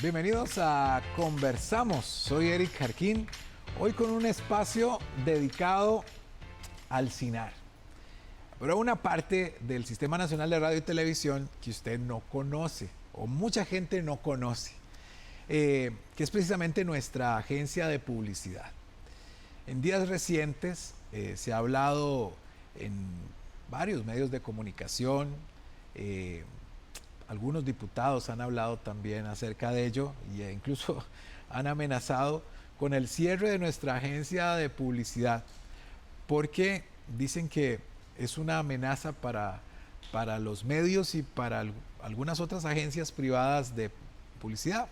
Bienvenidos a Conversamos. Soy Eric Jarquín, hoy con un espacio dedicado al CINAR. Pero una parte del Sistema Nacional de Radio y Televisión que usted no conoce, o mucha gente no conoce, que es precisamente nuestra agencia de publicidad. En días recientes se ha hablado en varios medios de comunicación, algunos diputados han hablado también acerca de ello e incluso han amenazado con el cierre de nuestra agencia de publicidad porque dicen que es una amenaza para los medios y para algunas otras agencias privadas de publicidad.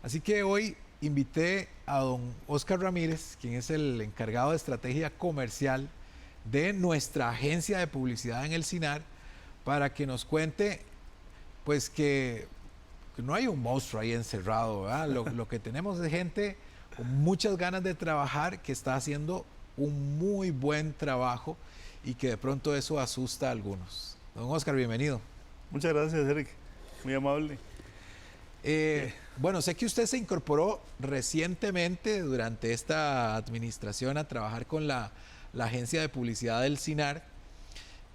Así que hoy invité a don Oscar Ramírez, quien es el encargado de estrategia comercial de nuestra agencia de publicidad en el CINAR, para que nos cuente pues que no hay un monstruo ahí encerrado, ¿verdad? Lo que tenemos es gente con muchas ganas de trabajar, que está haciendo un muy buen trabajo y que de pronto eso asusta a algunos. Don Oscar, bienvenido. Muchas gracias, Eric. Muy amable. Bueno, sé que usted se incorporó recientemente durante esta administración a trabajar con la agencia de publicidad del CINAR,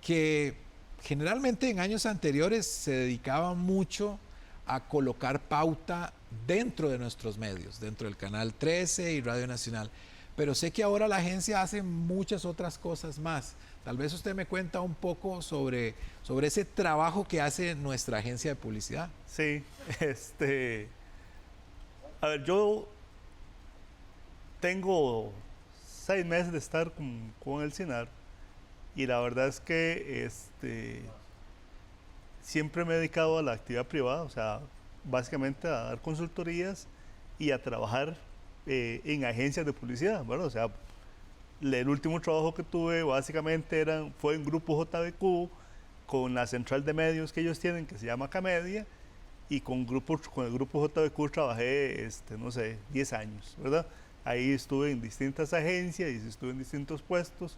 que generalmente en años anteriores se dedicaba mucho a colocar pauta dentro de nuestros medios, dentro del Canal 13 y Radio Nacional. Pero sé que ahora la agencia hace muchas otras cosas más. Tal vez usted me cuenta un poco sobre ese trabajo que hace nuestra agencia de publicidad. Sí, a ver, yo tengo 6 meses de estar con el CINAR y la verdad es que siempre me he dedicado a la actividad privada, o sea, básicamente a dar consultorías y a trabajar en agencias de publicidad, ¿verdad? O sea, el último trabajo que tuve básicamente fue en Grupo JBQ, con la central de medios que ellos tienen, que se llama Camedia, y con el Grupo JBQ trabajé, no sé, 10 años, ¿verdad? Ahí estuve en distintas agencias y estuve en distintos puestos.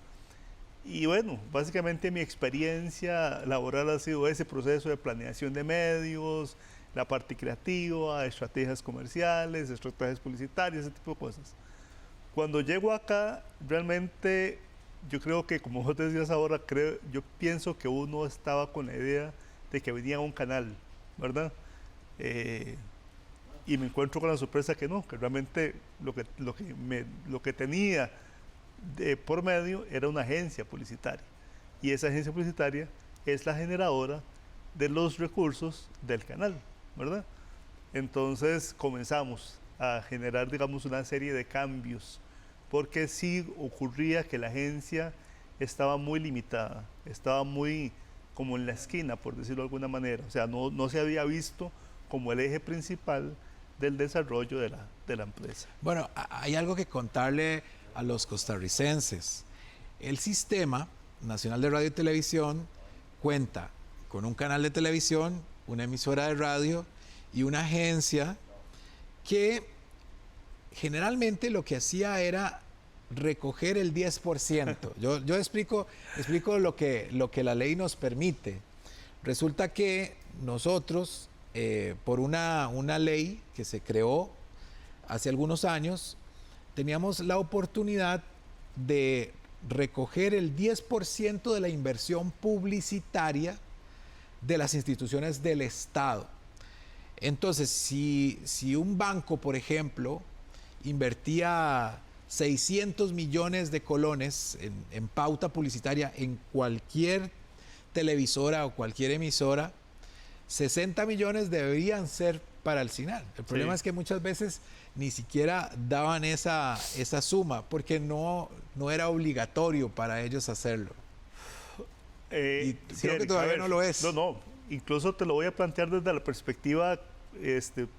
Y bueno, básicamente mi experiencia laboral ha sido ese proceso de planeación de medios, la parte creativa, estrategias comerciales, estrategias publicitarias, ese tipo de cosas. Cuando llego acá, realmente yo creo que, como vos decías ahora, yo pienso que uno estaba con la idea de que venía un canal, ¿verdad? Y me encuentro con la sorpresa que no, que realmente lo que tenía por medio era una agencia publicitaria, y esa agencia publicitaria es la generadora de los recursos del canal, ¿verdad? Entonces comenzamos a generar, digamos, una serie de cambios, porque sí ocurría que la agencia estaba muy limitada, estaba muy como en la esquina, por decirlo de alguna manera, o sea, no se había visto como el eje principal del desarrollo de la empresa. Bueno, hay algo que contarle a los costarricenses. El Sistema Nacional de Radio y Televisión cuenta con un canal de televisión, una emisora de radio y una agencia que generalmente lo que hacía era recoger el 10%. Yo explico lo que la ley nos permite. Resulta que nosotros, por una ley que se creó hace algunos años, teníamos la oportunidad de recoger el 10% de la inversión publicitaria de las instituciones del Estado. Entonces, si un banco, por ejemplo, invertía 600 millones de colones en pauta publicitaria en cualquier televisora o cualquier emisora, 60 millones deberían ser para el CINAR. El problema es que muchas veces ni siquiera daban esa suma porque no era obligatorio para ellos hacerlo. Y creo que todavía no lo es. No, incluso te lo voy a plantear desde la perspectiva,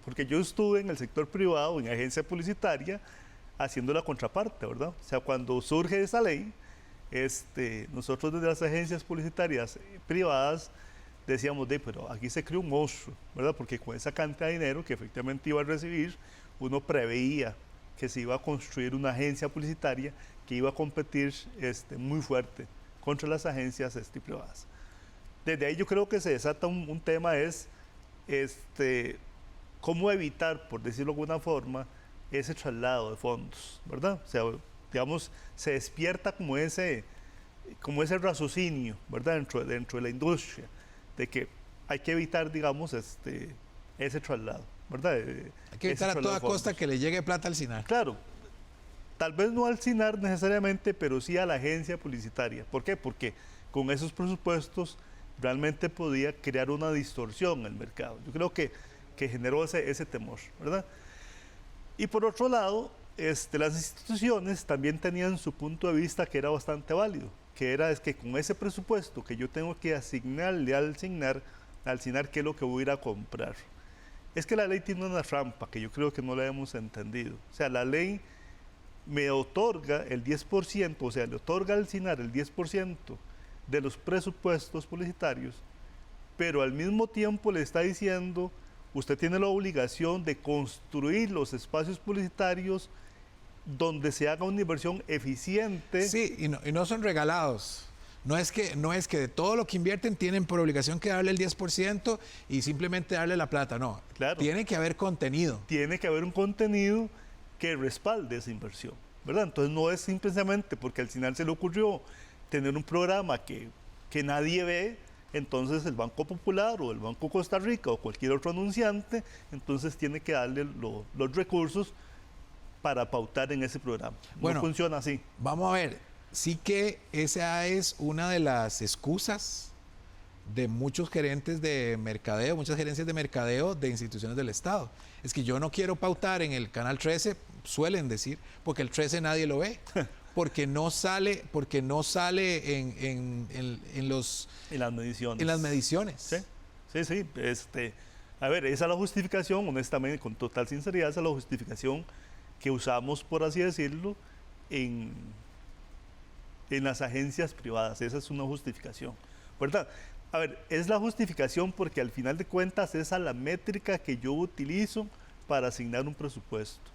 porque yo estuve en el sector privado, en agencia publicitaria, haciendo la contraparte, ¿verdad? O sea, cuando surge esa ley, nosotros desde las agencias publicitarias privadas decíamos, pero aquí se creó un monstruo, ¿verdad? Porque con esa cantidad de dinero que efectivamente iba a recibir, uno preveía que se iba a construir una agencia publicitaria que iba a competir muy fuerte contra las agencias privadas. Desde ahí yo creo que se desata un tema, cómo evitar, por decirlo de alguna forma, ese traslado de fondos, ¿verdad? O sea, digamos, se despierta como ese raciocinio, ¿verdad? Dentro de la industria, de que hay que evitar, digamos, ese traslado, ¿verdad? Hay que evitar a toda costa que le llegue plata al SINAR. Claro, tal vez no al SINAR necesariamente, pero sí a la agencia publicitaria. ¿Por qué? Porque con esos presupuestos realmente podía crear una distorsión en el mercado. Yo creo que generó ese temor, ¿verdad? Y por otro lado, las instituciones también tenían su punto de vista que era bastante válido, que era que con ese presupuesto que yo tengo que asignarle al SINAR, ¿qué es lo que voy a ir a comprar? Es que la ley tiene una trampa que yo creo que no la hemos entendido. O sea, la ley me otorga el 10%, o sea, le otorga al SINAR el 10% de los presupuestos publicitarios, pero al mismo tiempo le está diciendo, usted tiene la obligación de construir los espacios publicitarios donde se haga una inversión eficiente. Sí, y no son regalados. No es que de todo lo que invierten tienen por obligación que darle el 10% y simplemente darle la plata. No, claro. Tiene que haber contenido. Tiene que haber un contenido que respalde esa inversión, ¿verdad? Entonces no es simplemente porque al final se le ocurrió tener un programa que nadie ve, entonces el Banco Popular o el Banco Costa Rica o cualquier otro anunciante, entonces tiene que darle los recursos para pautar en ese programa. Bueno, no funciona así. Vamos a ver, sí que esa es una de las excusas de muchos gerentes de mercadeo, muchas gerencias de mercadeo de instituciones del Estado. Es que yo no quiero pautar en el Canal 13, suelen decir, porque el 13 nadie lo ve. Porque no sale en las mediciones. Sí. A ver, esa es la justificación, honestamente, con total sinceridad, esa es la justificación que usamos, por así decirlo, en las agencias privadas. Esa es una justificación, ¿verdad? A ver, es la justificación porque al final de cuentas esa es la métrica que yo utilizo para asignar un presupuesto.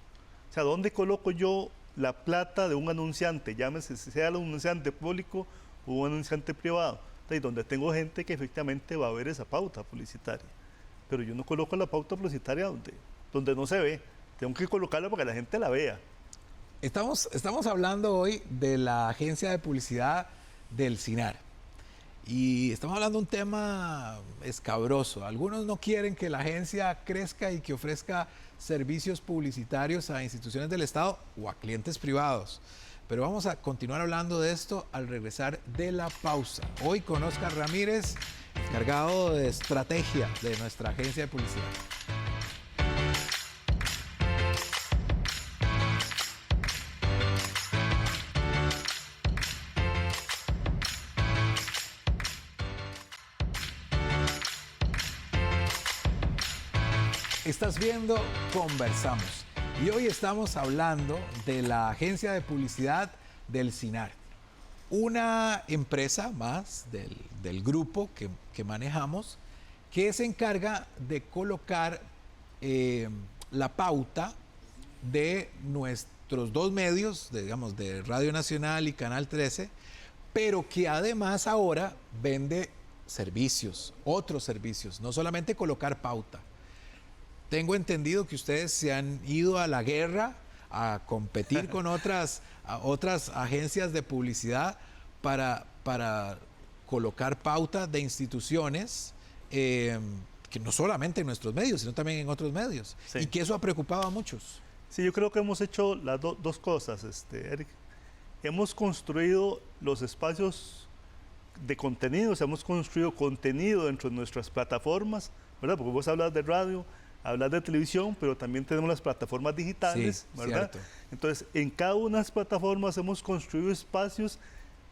O sea, ¿dónde coloco yo la plata de un anunciante, llámese sea el anunciante público o un anunciante privado, donde tengo gente que efectivamente va a ver esa pauta publicitaria? Pero yo no coloco la pauta publicitaria donde no se ve, tengo que colocarla para que la gente la vea. Estamos hablando hoy de la agencia de publicidad del SINAR y estamos hablando de un tema escabroso. Algunos no quieren que la agencia crezca y que ofrezca servicios publicitarios a instituciones del Estado o a clientes privados. Pero vamos a continuar hablando de esto al regresar de la pausa. Hoy con Oscar Ramírez, encargado de estrategia de nuestra agencia de publicidad. Estás viendo Conversamos y hoy estamos hablando de la agencia de publicidad del SINAR, una empresa más del grupo que manejamos que se encarga de colocar la pauta de nuestros dos medios, digamos, de Radio Nacional y Canal 13, pero que además ahora vende servicios, otros servicios, no solamente colocar pauta. Tengo entendido que ustedes se han ido a la guerra a competir con otras agencias de publicidad para colocar pauta de instituciones que no solamente en nuestros medios, sino también en otros medios. Sí. Y que eso ha preocupado a muchos. Sí, yo creo que hemos hecho las dos cosas, Eric. Hemos construido los espacios de contenidos, hemos construido contenido dentro de nuestras plataformas, ¿verdad? Porque vos hablas de radio, hablas de televisión, pero también tenemos las plataformas digitales, sí, ¿verdad? Cierto. Entonces, en cada una de las plataformas hemos construido espacios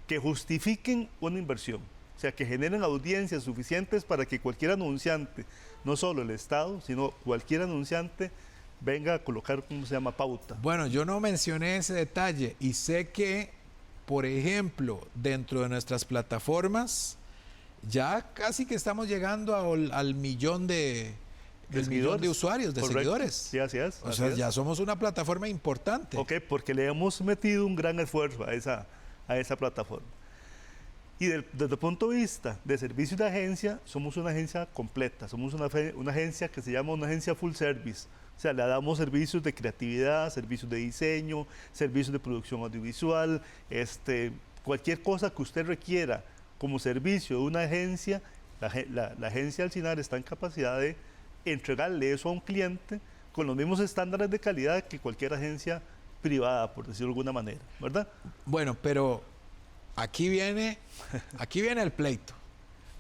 que justifiquen una inversión, o sea, que generen audiencias suficientes para que cualquier anunciante, no solo el Estado, sino cualquier anunciante, venga a colocar, ¿cómo se llama?, pauta. Bueno, yo no mencioné ese detalle y sé que, por ejemplo, dentro de nuestras plataformas, ya casi que estamos llegando al millón de usuarios, de correcto, seguidores. Sí, así es. O sea, ya somos una plataforma importante. Ok, porque le hemos metido un gran esfuerzo a esa plataforma. Y desde el punto de vista de servicios de agencia, somos una agencia completa, somos una agencia que se llama una agencia full service. O sea, le damos servicios de creatividad, servicios de diseño, servicios de producción audiovisual, cualquier cosa que usted requiera como servicio de una agencia, la agencia Alcinar está en capacidad de entregarle eso a un cliente con los mismos estándares de calidad que cualquier agencia privada, por decirlo de alguna manera, ¿verdad? Bueno, pero aquí viene el pleito.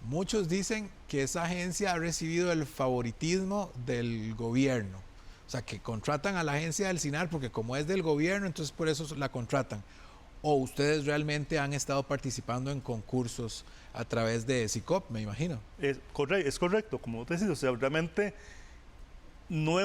Muchos dicen que esa agencia ha recibido el favoritismo del gobierno. O sea, que contratan a la agencia del CINAR porque como es del gobierno, entonces por eso la contratan. ¿O ustedes realmente han estado participando en concursos a través de SICOP, me imagino? Es correcto, como te decís, o sea, realmente no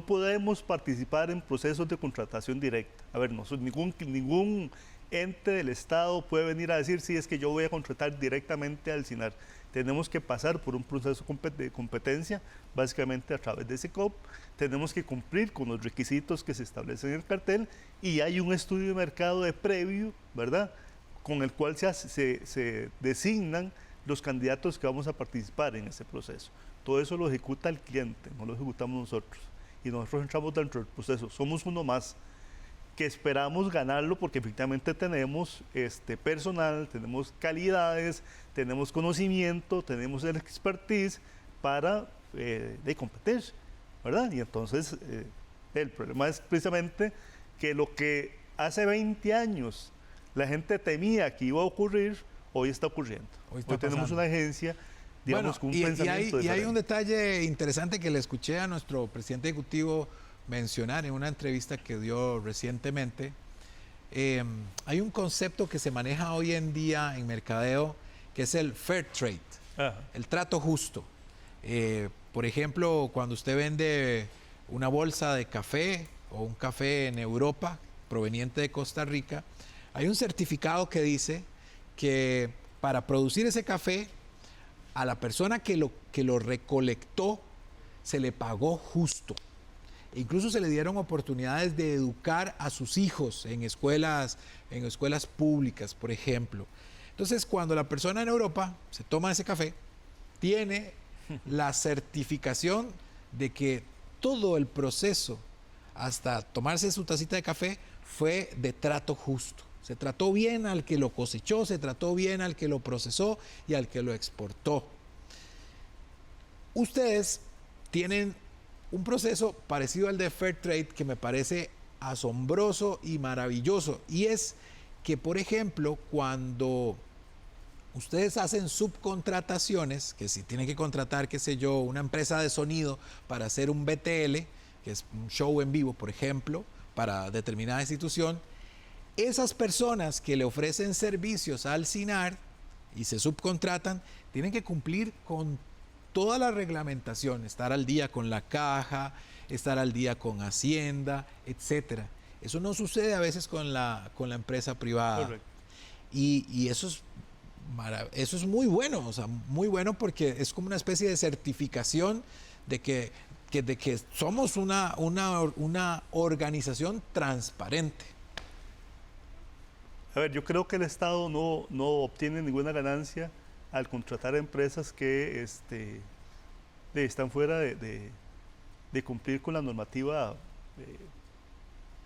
podemos participar en procesos de contratación directa. A ver, ningún ente del Estado puede venir a decir, sí, es que yo voy a contratar directamente al CINAR. Tenemos que pasar por un proceso de competencia, básicamente a través de SICOP. Tenemos que cumplir con los requisitos que se establecen en el cartel y hay un estudio de mercado de previo, ¿verdad?, con el cual se designan los candidatos que vamos a participar en ese proceso. Todo eso lo ejecuta el cliente, no lo ejecutamos nosotros. Y nosotros entramos dentro del proceso. Somos uno más que esperamos ganarlo porque efectivamente tenemos personal, tenemos calidades, tenemos conocimiento, tenemos el expertise para competir, ¿verdad? Y entonces el problema es precisamente que lo que hace 20 años la gente temía que iba a ocurrir, hoy está ocurriendo. Hoy tenemos una agencia, digamos, con un pensamiento y hay un detalle interesante que le escuché a nuestro presidente ejecutivo mencionar en una entrevista que dio recientemente. Hay un concepto que se maneja hoy en día en mercadeo que es el fair trade, el trato justo. Por ejemplo, cuando usted vende una bolsa de café o un café en Europa proveniente de Costa Rica, hay un certificado que dice que para producir ese café a la persona que lo recolectó se le pagó justo. Incluso se le dieron oportunidades de educar a sus hijos en escuelas públicas, por ejemplo. Entonces, cuando la persona en Europa se toma ese café, tiene la certificación de que todo el proceso hasta tomarse su tacita de café fue de trato justo. Se trató bien al que lo cosechó, se trató bien al que lo procesó y al que lo exportó. Ustedes tienen un proceso parecido al de Fair Trade que me parece asombroso y maravilloso. Y es que, por ejemplo, cuando ustedes hacen subcontrataciones, que si tienen que contratar, qué sé yo, una empresa de sonido para hacer un BTL, que es un show en vivo, por ejemplo, para determinada institución, esas personas que le ofrecen servicios al CINAR y se subcontratan, tienen que cumplir con toda la reglamentación, estar al día con la caja, estar al día con Hacienda, etcétera. Eso no sucede a veces con la empresa privada. Correcto. Y eso es muy bueno, o sea, muy bueno porque es como una especie de certificación de que somos una organización transparente. A ver, yo creo que el Estado no obtiene ninguna ganancia al contratar a empresas que están fuera de cumplir con la normativa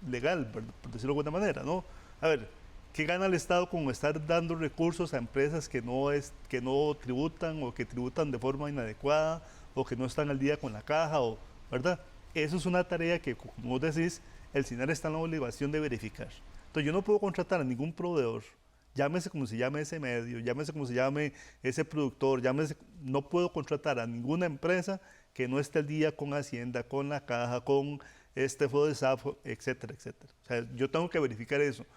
legal, por decirlo de alguna manera, ¿no? A ver, ¿qué gana el Estado con estar dando recursos a empresas que no tributan o que tributan de forma inadecuada o que no están al día con la caja, ¿verdad? Eso es una tarea que, como vos decís, el CINAR está en la obligación de verificar. Entonces yo no puedo contratar a ningún proveedor, llámese como se llame ese medio, llámese como se llame ese productor, no puedo contratar a ninguna empresa que no esté al día con Hacienda, con la caja, con FODESAF, etcétera, etcétera. O sea, yo tengo que verificar eso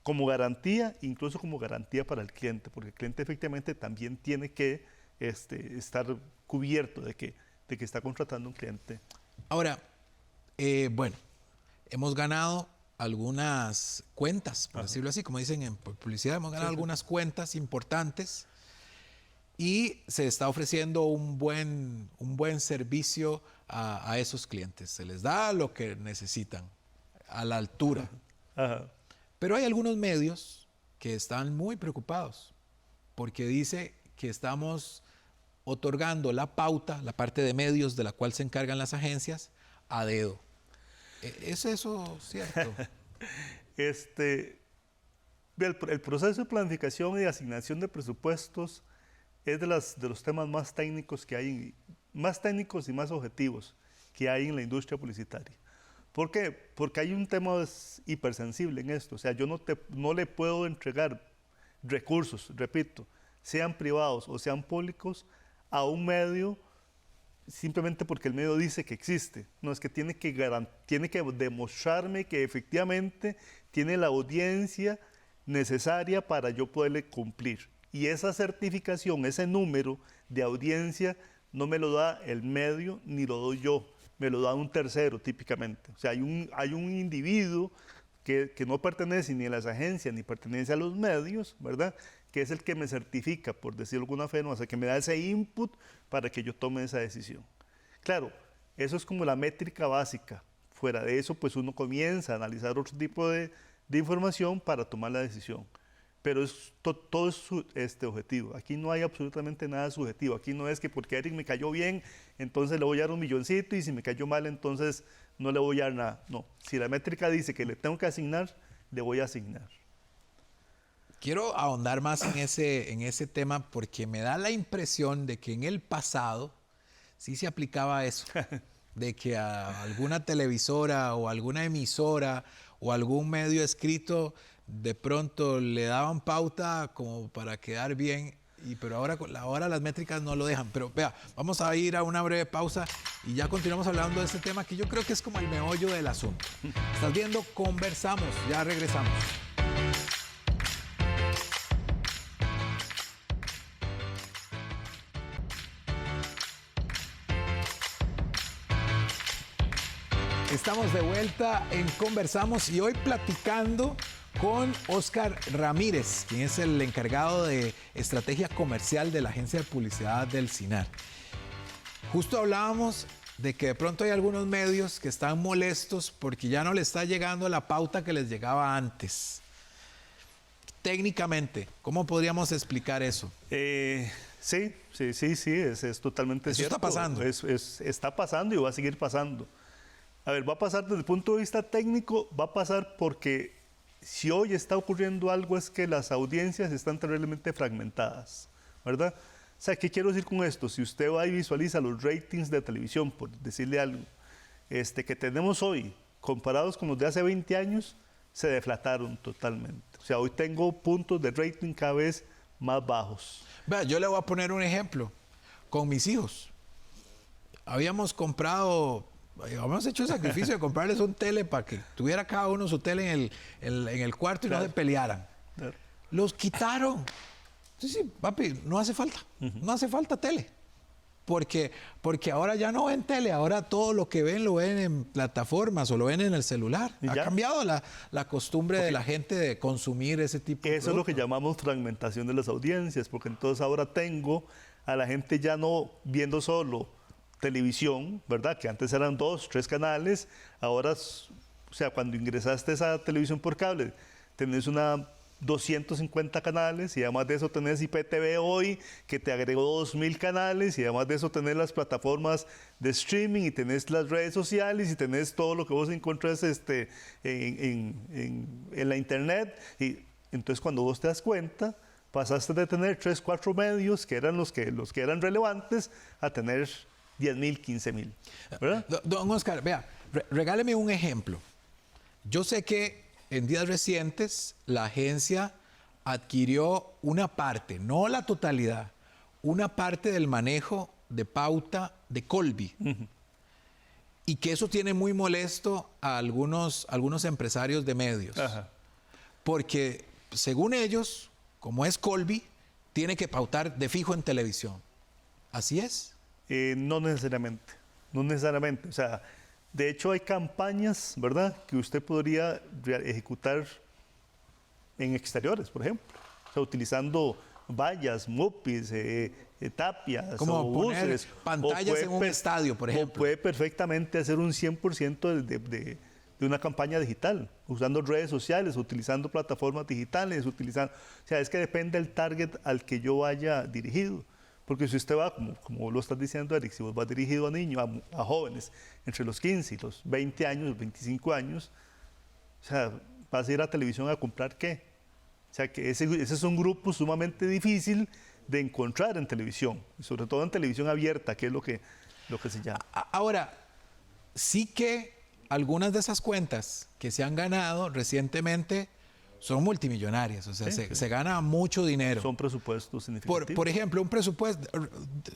como garantía, incluso como garantía para el cliente, porque el cliente efectivamente también tiene que estar cubierto de que está contratando un cliente. Ahora, bueno, hemos ganado algunas cuentas, por decirlo así, como dicen en publicidad, hemos ganado algunas cuentas importantes y se está ofreciendo un buen servicio a esos clientes. Se les da lo que necesitan, a la altura. Ajá. Pero hay algunos medios que están muy preocupados porque dice que estamos otorgando la pauta, la parte de medios de la cual se encargan las agencias, a dedo. ¿Es eso cierto? El proceso de planificación y asignación de presupuestos es de los temas más técnicos que hay, más técnicos y más objetivos que hay en la industria publicitaria. ¿Por qué? Porque hay un tema hipersensible en esto. O sea, yo no le puedo entregar recursos, repito, sean privados o sean públicos, a un medio simplemente porque el medio dice que existe. No, es que tiene que demostrarme que efectivamente tiene la audiencia necesaria para yo poderle cumplir. Y esa certificación, ese número de audiencia, no me lo da el medio ni lo doy yo, me lo da un tercero típicamente. O sea, hay un individuo que no pertenece ni a las agencias ni pertenece a los medios, ¿verdad?, que es el que me certifica, por decirlo de alguna forma, o sea, que me da ese input para que yo tome esa decisión. Claro, eso es como la métrica básica. Fuera de eso, pues uno comienza a analizar otro tipo de información para tomar la decisión. Pero todo es objetivo. Aquí no hay absolutamente nada subjetivo. Aquí no es que porque Eric me cayó bien, entonces le voy a dar 1 milloncito, y si me cayó mal, entonces no le voy a dar nada. No, si la métrica dice que le tengo que asignar, le voy a asignar. Quiero ahondar más en ese tema porque me da la impresión de que en el pasado sí se aplicaba eso, de que a alguna televisora o alguna emisora o algún medio escrito de pronto le daban pauta como para quedar bien, pero ahora las métricas no lo dejan. Pero vea, vamos a ir a una breve pausa y ya continuamos hablando de este tema que yo creo que es como el meollo del asunto. Estás viendo Conversamos, ya regresamos. Estamos de vuelta en Conversamos y hoy platicando con Óscar Ramírez, quien es el encargado de estrategia comercial de la agencia de publicidad del SINAR. Justo hablábamos de que de pronto hay algunos medios que están molestos porque ya no les está llegando la pauta que les llegaba antes. Técnicamente, ¿cómo podríamos explicar eso? Sí, es totalmente eso cierto. Está pasando. Está pasando y va a seguir pasando. A ver, va a pasar desde el punto de vista técnico, va a pasar porque si hoy está ocurriendo algo es que las audiencias están terriblemente fragmentadas, ¿verdad? O sea, ¿qué quiero decir con esto? Si usted va y visualiza los ratings de televisión, por decirle algo, que tenemos hoy, comparados con los de hace 20 años, se deflataron totalmente. O sea, hoy tengo puntos de rating cada vez más bajos. Vea, yo le voy a poner un ejemplo. Con mis hijos, habíamos hecho el sacrificio de comprarles un tele para que tuviera cada uno su tele en el cuarto y claro, no se pelearan. Claro. Los quitaron. Sí, papi, no hace falta. No hace falta tele. Porque ahora ya no ven tele, ahora todo lo que ven lo ven en plataformas o lo ven en el celular. Ha cambiado la costumbre de la gente de consumir ese tipo de productos. Eso es lo que llamamos fragmentación de las audiencias, porque entonces ahora tengo a la gente ya no viendo solo televisión, ¿verdad? Que antes eran 2, 3 canales, ahora, o sea, cuando ingresaste a esa televisión por cable, tenés 250 canales y además de eso tenés IPTV hoy, que te agregó 2000 canales y además de eso tenés las plataformas de streaming y tenés las redes sociales y tenés todo lo que vos encontrás en la internet. Y entonces cuando vos te das cuenta, pasaste de tener 3, 4 medios que eran los que eran relevantes a tener 10,000, 15,000. ¿Verdad? Don Óscar, vea, regáleme un ejemplo. Yo sé que en días recientes la agencia adquirió una parte, no la totalidad, una parte del manejo de pauta de Colby. Y que eso tiene muy molesto a algunos empresarios de medios. Ajá. Porque según ellos, como es Colby, tiene que pautar de fijo en televisión. ¿Así es? No necesariamente, no necesariamente. O sea, de hecho hay campañas, ¿verdad?, que usted podría ejecutar en exteriores, por ejemplo. O sea, utilizando vallas, mupis, tapias como o buses. Pantallas en un estadio, por ejemplo. O puede perfectamente hacer un 100% de una campaña digital, usando redes sociales, utilizando plataformas digitales, o sea, es que depende del target al que yo vaya dirigido. Porque si usted va, como lo estás diciendo, Eric, si vos vas dirigido a niños, a jóvenes, entre los 15 y los 20 años, 25 años, o sea, vas a ir a televisión a comprar ¿qué? O sea, que ese es un grupo sumamente difícil de encontrar en televisión, y sobre todo en televisión abierta, que es lo que se llama. Ahora, sí que algunas de esas cuentas que se han ganado recientemente son multimillonarias, o sea, se gana mucho dinero. Son presupuestos significativos. Por ejemplo, un presupuesto,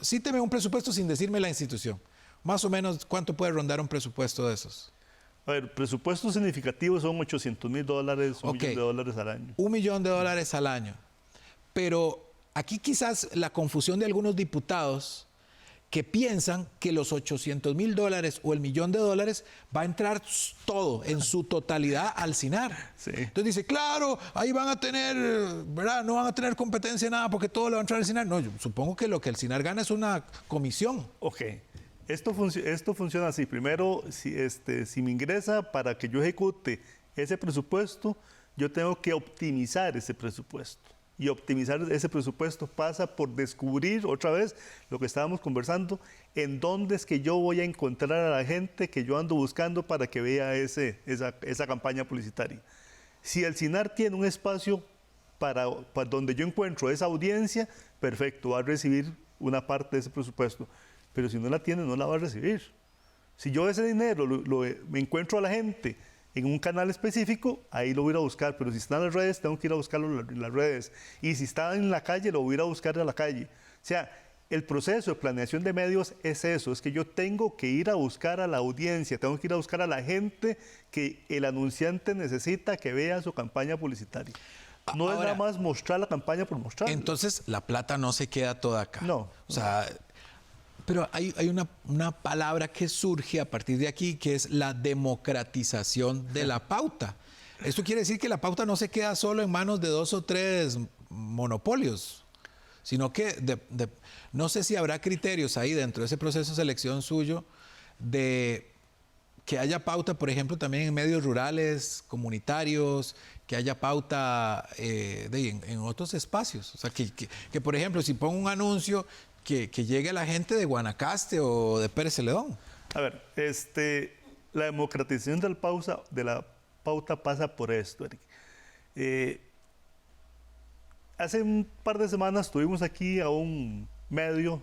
cíteme un presupuesto sin decirme la institución. Más o menos, ¿cuánto puede rondar un presupuesto de esos? A ver, presupuestos significativos son $800,000, $1 millón al año. $1 millón al año. Pero aquí quizás la confusión de algunos diputados que piensan que los $800,000 o el $1 millón va a entrar todo, en su totalidad, al SINAR. Sí. Entonces dice, claro, ahí van a tener, ¿verdad? No van a tener competencia en nada porque todo le va a entrar al SINAR. No, yo supongo que lo que el SINAR gana es una comisión. Ok. Esto funciona así. Primero, si me ingresa para que yo ejecute ese presupuesto, yo tengo que optimizar ese presupuesto. Y optimizar ese presupuesto pasa por descubrir otra vez lo que estábamos conversando, en dónde es que yo voy a encontrar a la gente que yo ando buscando para que vea esa campaña publicitaria. Si el SINAR tiene un espacio para donde yo encuentro esa audiencia, perfecto, va a recibir una parte de ese presupuesto. Pero si no la tiene, no la va a recibir. Si yo ese dinero me encuentro a la gente en un canal específico, ahí lo voy a ir a buscar. Pero si está en las redes, tengo que ir a buscarlo en las redes. Y si está en la calle, lo voy a ir a buscar en la calle. O sea, el proceso de planeación de medios es eso, es que yo tengo que ir a buscar a la audiencia, tengo que ir a buscar a la gente que el anunciante necesita que vea su campaña publicitaria. No es nada más mostrar la campaña por mostrar. Entonces, la plata no se queda toda acá. No. O sea, pero hay una palabra que surge a partir de aquí, que es la democratización de la pauta. Esto quiere decir que la pauta no se queda solo en manos de 2 o 3 monopolios, sino que no sé si habrá criterios ahí dentro de ese proceso de selección suyo de que haya pauta, por ejemplo, también en medios rurales, comunitarios, que haya pauta en otros espacios. O sea, que, por ejemplo, si pongo un anuncio, que llegue a la gente de Guanacaste o de Pérez Celedón. A ver, la democratización de la pauta pasa por esto, Eric. Hace un par de semanas tuvimos aquí a un medio,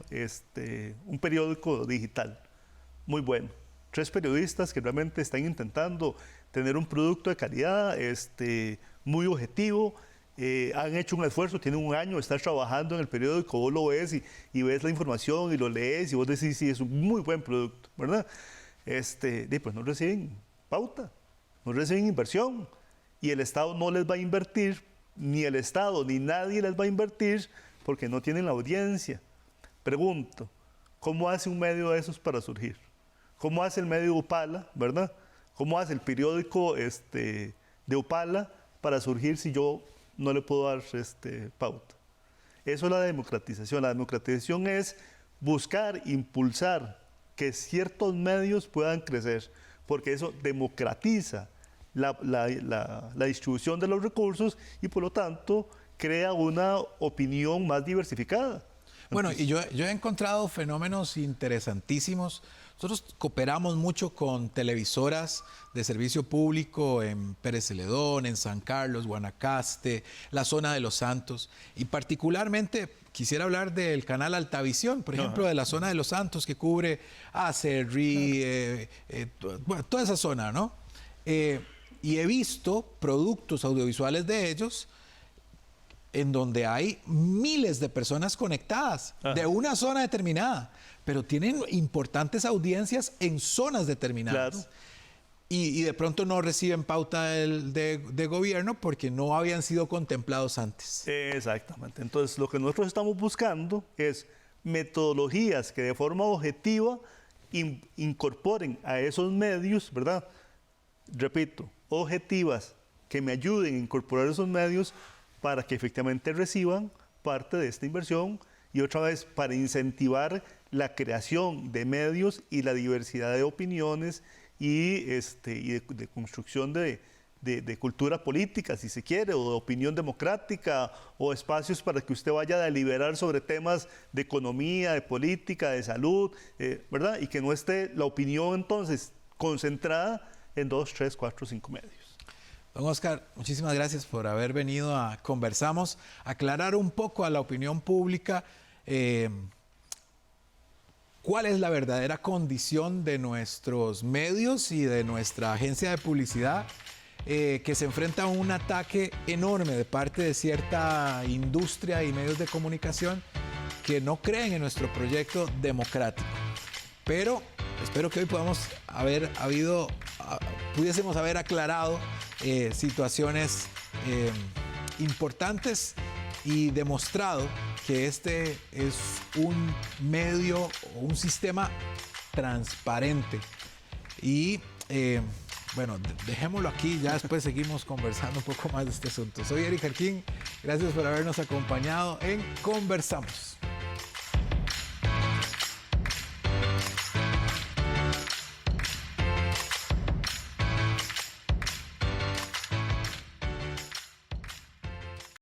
un periódico digital, muy bueno. 3 periodistas que realmente están intentando tener un producto de calidad, muy objetivo. Han hecho un esfuerzo, tienen un año de estar trabajando en el periódico, vos lo ves y ves la información y lo lees y vos decís, sí, es un muy buen producto, ¿verdad? Pues no reciben pauta, no reciben inversión y el Estado no les va a invertir, ni el Estado ni nadie les va a invertir porque no tienen la audiencia. Pregunto, ¿cómo hace un medio de esos para surgir? ¿Cómo hace el medio Upala, verdad? ¿Cómo hace el periódico de Upala para surgir si yo no le puedo dar pauta? Eso es la democratización. La democratización es buscar, impulsar que ciertos medios puedan crecer, porque eso democratiza la distribución de los recursos y por lo tanto crea una opinión más diversificada. Bueno, y yo he encontrado fenómenos interesantísimos. Nosotros cooperamos mucho con televisoras de servicio público en Pérez Celedón, en San Carlos, Guanacaste, la zona de Los Santos. Y particularmente quisiera hablar del canal Altavisión, por ejemplo, de la zona de Los Santos que cubre Acerrí, toda esa zona, ¿no? Y he visto productos audiovisuales de ellos en donde hay miles de personas conectadas de una zona determinada, pero tienen importantes audiencias en zonas determinadas. Claro. Y de pronto no reciben pauta de gobierno porque no habían sido contemplados antes. Exactamente. Entonces, lo que nosotros estamos buscando es metodologías que de forma objetiva incorporen a esos medios, ¿verdad? Repito, objetivas que me ayuden a incorporar esos medios para que efectivamente reciban parte de esta inversión y otra vez para incentivar la creación de medios y la diversidad de opiniones y de construcción de cultura política, si se quiere, o de opinión democrática, o espacios para que usted vaya a deliberar sobre temas de economía, de política, de salud, ¿verdad? Y que no esté la opinión entonces concentrada en 2, 3, 4, 5 medios. Don Oscar, muchísimas gracias por haber venido a Conversamos, aclarar un poco a la opinión pública cuál es la verdadera condición de nuestros medios y de nuestra agencia de publicidad, que se enfrenta a un ataque enorme de parte de cierta industria y medios de comunicación que no creen en nuestro proyecto democrático. Pero espero que hoy pudiésemos haber aclarado situaciones importantes y demostrado que este es un medio o un sistema transparente. Y bueno, dejémoslo aquí, ya después seguimos conversando un poco más de este asunto. Soy Eric Jarquín, gracias por habernos acompañado en Conversamos.